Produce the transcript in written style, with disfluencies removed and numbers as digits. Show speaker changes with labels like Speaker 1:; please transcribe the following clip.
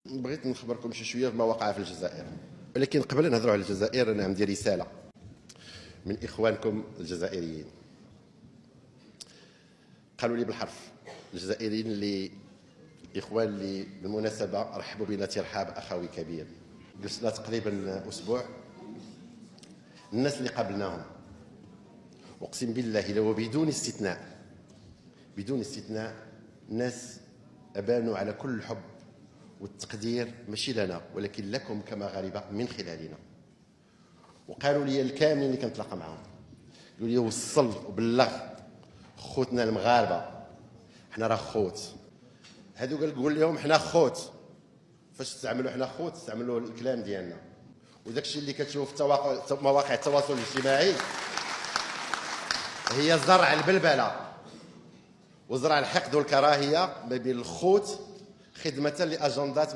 Speaker 1: بغيت نخبركم شويه بما وقع في الجزائر، ولكن قبل ان نهضروا على الجزائر انا عندي رساله من اخوانكم الجزائريين. قالوا لي بالحرف الجزائريين اللي اخوان اللي بالمناسبه رحبوا بنا ترحاب اخوي كبير. جلسنا تقريبا اسبوع، الناس اللي قابلناهم اقسم بالله لو بدون استثناء ناس ابانوا على كل الحب والتقدير ماشي لنا ولكن لكم كمغاربه من خلالنا. وقالوا لي الكاملين اللي كنتلاقى معهم قالوا لي وصل وبلغ خوتنا المغاربه حنا راه خوت. هادو قول لهم حنا خوت. فاش تستعملوا حنا خوت تستعملوا الكلام ديالنا، وداك الشيء اللي كتشوف في مواقع التواصل الاجتماعي هي زرع البلبله وزرع الحقد والكراهيه ما بين الخوت خدمه لاجندات